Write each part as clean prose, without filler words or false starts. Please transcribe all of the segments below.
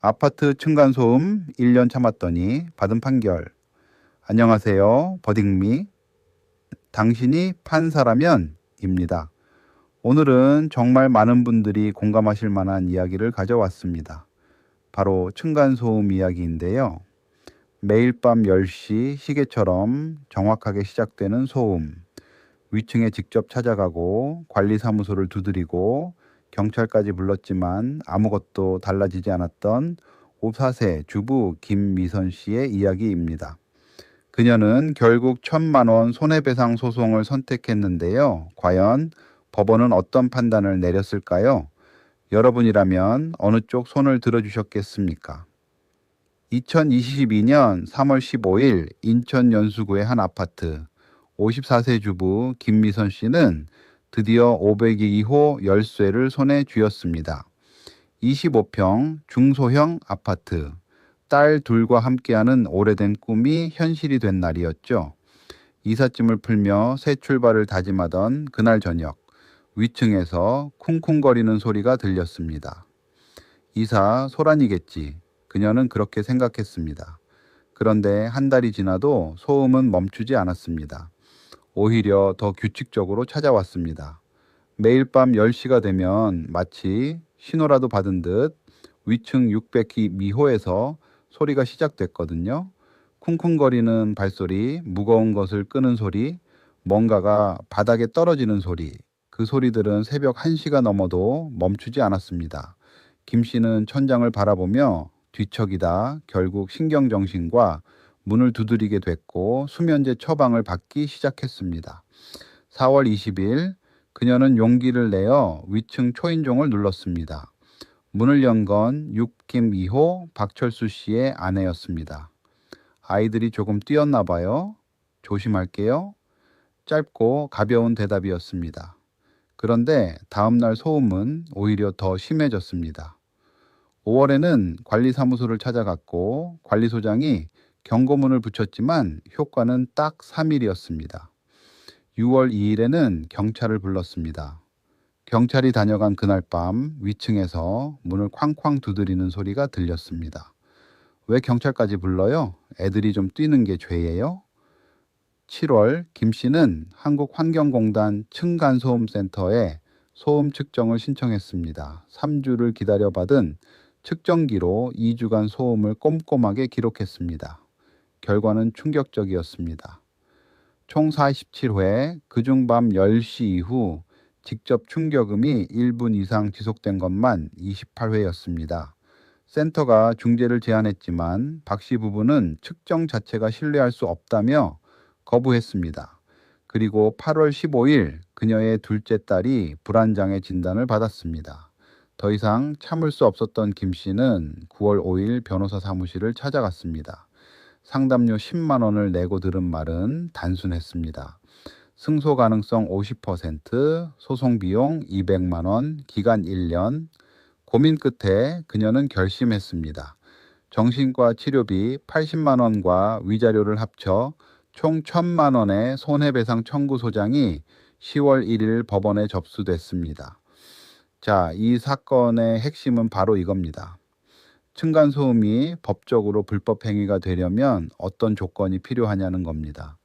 아파트 층간소음 1년 참았더니 받은 판결. 안녕하세요. 버딩미. 당신이 판사라면 입니다. 오늘은 정말 많은 분들이 공감하실 만한 이야기를 가져왔습니다. 바로 층간소음 이야기인데요. 매일 밤 10시 시계처럼 정확하게 시작되는 소음. 위층에 직접 찾아가고 관리사무소를 두드리고 경찰까지 불렀지만 아무것도 달라지지 않았던 54세 주부 김미선 씨의 이야기입니다. 그녀는 결국 1,000만 원 손해배상 소송을 선택했는데요. 과연 법원은 어떤 판단을 내렸을까요? 여러분이라면 어느 쪽 손을 들어주셨겠습니까? 2022년 3월 15일 인천 연수구의 한 아파트 54세 주부 김미선 씨는 드디어 502호 열쇠를 손에 쥐었습니다. 25평 중소형 아파트. 딸 둘과 함께하는 오래된 꿈이 현실이 된 날이었죠. 이삿짐을 풀며 새 출발을 다짐하던 그날 저녁, 위층에서 쿵쿵거리는 소리가 들렸습니다. 이사 소란이겠지. 그녀는 그렇게 생각했습니다. 그런데 한 달이 지나도 소음은 멈추지 않았습니다. 오히려 더 규칙적으로 찾아왔습니다. 매일 밤 10시가 되면 마치 신호라도 받은 듯 위층 602호에서 소리가 시작됐거든요. 쿵쿵거리는 발소리, 무거운 것을 끄는 소리, 뭔가가 바닥에 떨어지는 소리. 그 소리들은 새벽 1시가 넘어도 멈추지 않았습니다. 김 씨는 천장을 바라보며 뒤척이다 결국 신경정신과 문을 두드리게 됐고 수면제 처방을 받기 시작했습니다. 4월 20일 그녀는 용기를 내어 위층 초인종을 눌렀습니다. 문을 연 건 6김 2호 박철수 씨의 아내였습니다. 아이들이 조금 뛰었나 봐요. 조심할게요. 짧고 가벼운 대답이었습니다. 그런데 다음날 소음은 오히려 더 심해졌습니다. 5월에는 관리사무소를 찾아갔고 관리소장이 경고문을 붙였지만 효과는 딱 3일이었습니다. 6월 2일에는 경찰을 불렀습니다. 경찰이 다녀간 그날 밤 위층에서 문을 쾅쾅 두드리는 소리가 들렸습니다. 왜 경찰까지 불러요? 애들이 좀 뛰는 게 죄예요? 7월 김 씨는 한국환경공단 층간소음센터에 소음 측정을 신청했습니다. 3주를 기다려받은 측정기로 2주간 소음을 꼼꼼하게 기록했습니다. 결과는 충격적이었습니다. 총 47회, 그중 밤 10시 이후 직접 충격음이 1분 이상 지속된 것만 28회였습니다. 센터가 중재를 제안했지만 박 씨 부부는 측정 자체가 신뢰할 수 없다며 거부했습니다. 그리고 8월 15일 그녀의 둘째 딸이 불안장애 진단을 받았습니다. 더 이상 참을 수 없었던 김 씨는 9월 5일 변호사 사무실을 찾아갔습니다. 상담료 10만 원을 내고 들은 말은 단순했습니다. 승소 가능성 50%, 소송 비용 200만 원, 기간 1년. 고민 끝에 그녀는 결심했습니다. 정신과 치료비 80만 원과 위자료를 합쳐 총 1,000만 원의 손해배상 청구 소장이 10월 1일 법원에 접수됐습니다. 자, 이 사건의 핵심은 바로 이겁니다. 층간소음이 법적으로 불법 행위가 되려면 어떤 조건이 필요하냐는 겁니다.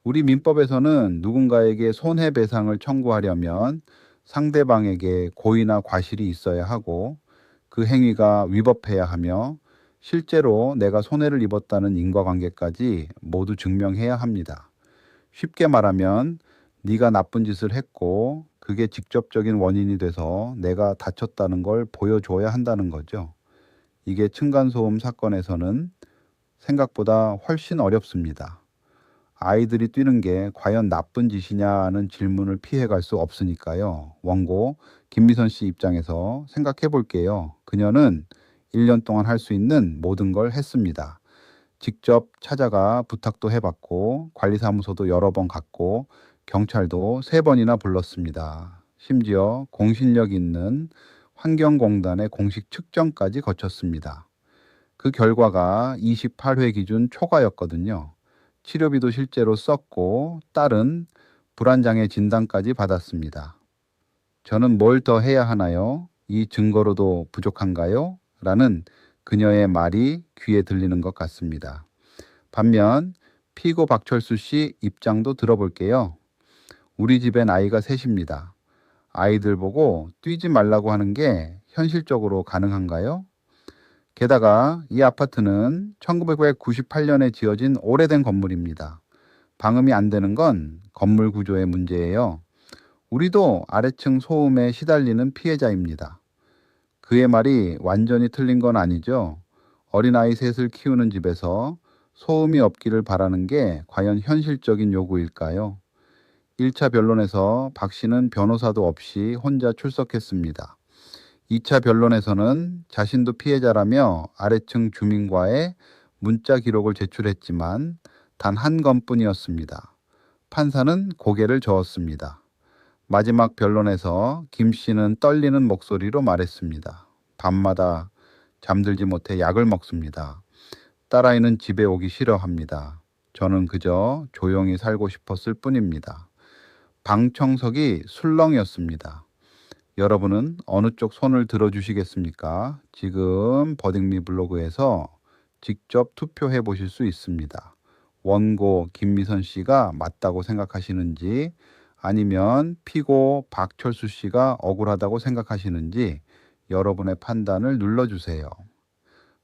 우리 민법에서는 누군가에게 손해배상을 청구하려면 상대방에게 고의나 과실이 있어야 하고 그 행위가 위법해야 하며 실제로 내가 손해를 입었다는 인과관계까지 모두 증명해야 합니다. 쉽게 말하면 네가 나쁜 짓을 했고 그게 직접적인 원인이 돼서 내가 다쳤다는 걸 보여줘야 한다는 거죠. 이게 층간소음 사건에서는 생각보다 훨씬 어렵습니다. 아이들이 뛰는 게 과연 나쁜 짓이냐는 질문을 피해갈 수 없으니까요. 원고 김미선 씨 입장에서 생각해 볼게요. 그녀는 1년 동안 할 수 있는 모든 걸 했습니다. 직접 찾아가 부탁도 해봤고 관리사무소도 여러 번 갔고 경찰도 3번이나 불렀습니다. 심지어 공신력 있는 환경공단의 공식 측정까지 거쳤습니다. 그 결과가 28회 기준 초과였거든요. 치료비도 실제로 썼고 딸은 불안장애 진단까지 받았습니다. 저는 뭘 더 해야 하나요? 이 증거로도 부족한가요? 라는 그녀의 말이 귀에 들리는 것 같습니다. 반면 피고 박철수 씨 입장도 들어볼게요. 우리 집엔 아이가 셋입니다. 아이들 보고 뛰지 말라고 하는 게 현실적으로 가능한가요? 게다가 이 아파트는 1998년에 지어진 오래된 건물입니다. 방음이 안 되는 건 건물 구조의 문제예요. 우리도 아래층 소음에 시달리는 피해자입니다. 그의 말이 완전히 틀린 건 아니죠. 어린아이 셋을 키우는 집에서 소음이 없기를 바라는 게 과연 현실적인 요구일까요? 1차 변론에서 박 씨는 변호사도 없이 혼자 출석했습니다. 2차 변론에서는 자신도 피해자라며 아래층 주민과의 문자 기록을 제출했지만 단 한 건뿐이었습니다. 판사는 고개를 저었습니다. 마지막 변론에서 김 씨는 떨리는 목소리로 말했습니다. 밤마다 잠들지 못해 약을 먹습니다. 딸아이는 집에 오기 싫어합니다. 저는 그저 조용히 살고 싶었을 뿐입니다. 방청석이 술렁이었습니다. 여러분은 어느 쪽 손을 들어주시겠습니까? 지금 버딩리 블로그에서 직접 투표해 보실 수 있습니다. 원고 김미선 씨가 맞다고 생각하시는지 아니면 피고 박철수 씨가 억울하다고 생각하시는지 여러분의 판단을 눌러주세요.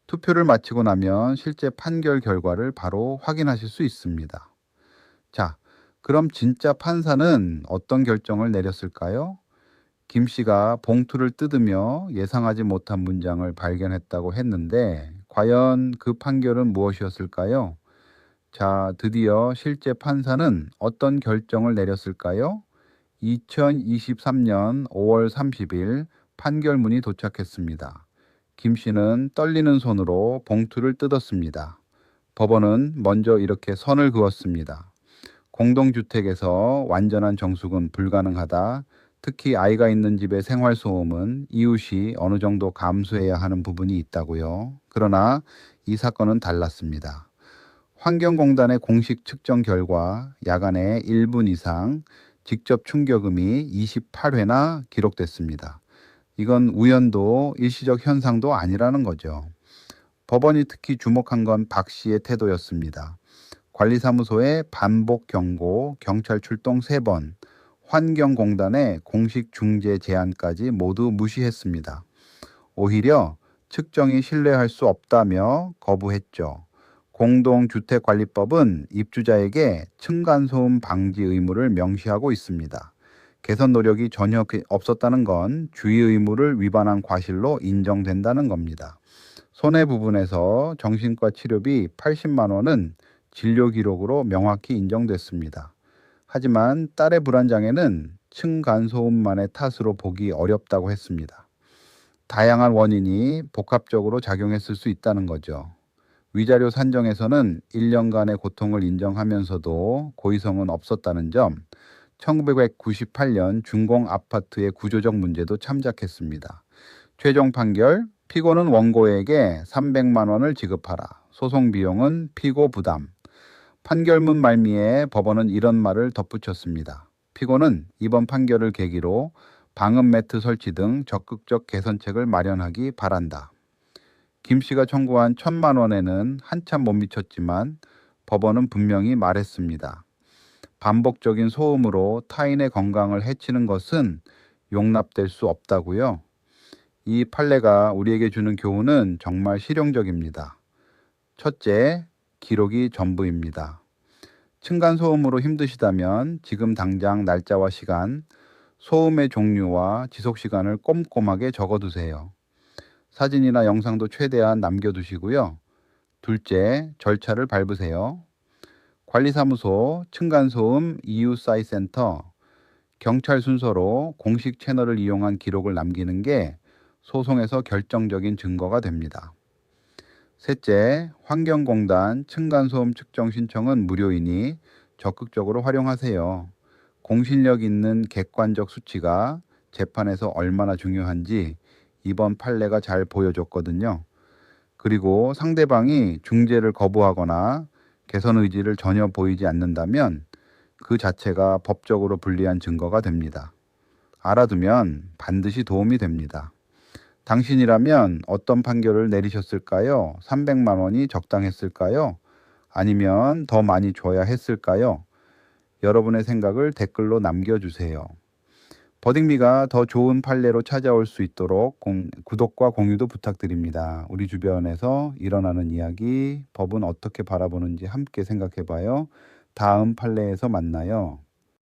투표를 마치고 나면 실제 판결 결과를 바로 확인하실 수 있습니다. 자, 그럼 진짜 판사는 어떤 결정을 내렸을까요? 김 씨가 봉투를 뜯으며 예상하지 못한 문장을 발견했다고 했는데 과연 그 판결은 무엇이었을까요? 자, 드디어 실제 판사는 어떤 결정을 내렸을까요? 2023년 5월 30일 판결문이 도착했습니다. 김 씨는 떨리는 손으로 봉투를 뜯었습니다. 법원은 먼저 이렇게 선을 그었습니다. 공동주택에서 완전한 정숙은 불가능하다. 특히 아이가 있는 집의 생활소음은 이웃이 어느 정도 감수해야 하는 부분이 있다고요. 그러나 이 사건은 달랐습니다. 환경공단의 공식 측정 결과 야간에 1분 이상 직접 충격음이 28회나 기록됐습니다. 이건 우연도 일시적 현상도 아니라는 거죠. 법원이 특히 주목한 건 박 씨의 태도였습니다. 관리사무소의 반복 경고, 경찰 출동 3번, 환경공단의 공식 중재 제안까지 모두 무시했습니다. 오히려 측정이 신뢰할 수 없다며 거부했죠. 공동주택관리법은 입주자에게 층간소음 방지 의무를 명시하고 있습니다. 개선 노력이 전혀 없었다는 건 주의 의무를 위반한 과실로 인정된다는 겁니다. 손해 부분에서 정신과 치료비 80만 원은 진료 기록으로 명확히 인정됐습니다. 하지만 딸의 불안장애는 층간소음만의 탓으로 보기 어렵다고 했습니다. 다양한 원인이 복합적으로 작용했을 수 있다는 거죠. 위자료 산정에서는 1년간의 고통을 인정하면서도 고의성은 없었다는 점, 1998년 준공 아파트의 구조적 문제도 참작했습니다. 최종 판결, 피고는 원고에게 300만 원을 지급하라. 소송 비용은 피고 부담. 판결문 말미에 법원은 이런 말을 덧붙였습니다. 피고는 이번 판결을 계기로 방음 매트 설치 등 적극적 개선책을 마련하기 바란다. 김 씨가 청구한 1,000만 원에는 한참 못 미쳤지만 법원은 분명히 말했습니다. 반복적인 소음으로 타인의 건강을 해치는 것은 용납될 수 없다고요. 이 판례가 우리에게 주는 교훈은 정말 실용적입니다. 첫째, 기록이 전부입니다. 층간소음으로 힘드시다면 지금 당장 날짜와 시간, 소음의 종류와 지속시간을 꼼꼼하게 적어두세요. 사진이나 영상도 최대한 남겨두시고요. 둘째, 절차를 밟으세요. 관리사무소, 층간소음 이웃사이센터, 경찰 순서로 공식 채널을 이용한 기록을 남기는 게 소송에서 결정적인 증거가 됩니다. 셋째, 환경공단 층간소음 측정 신청은 무료이니 적극적으로 활용하세요. 공신력 있는 객관적 수치가 재판에서 얼마나 중요한지 이번 판례가 잘 보여줬거든요. 그리고 상대방이 중재를 거부하거나 개선 의지를 전혀 보이지 않는다면 그 자체가 법적으로 불리한 증거가 됩니다. 알아두면 반드시 도움이 됩니다. 당신이라면 어떤 판결을 내리셨을까요? 300만 원이 적당했을까요? 아니면 더 많이 줘야 했을까요? 여러분의 생각을 댓글로 남겨주세요. 버딩미가 더 좋은 판례로 찾아올 수 있도록 구독과 공유도 부탁드립니다. 우리 주변에서 일어나는 이야기, 법은 어떻게 바라보는지 함께 생각해봐요. 다음 판례에서 만나요.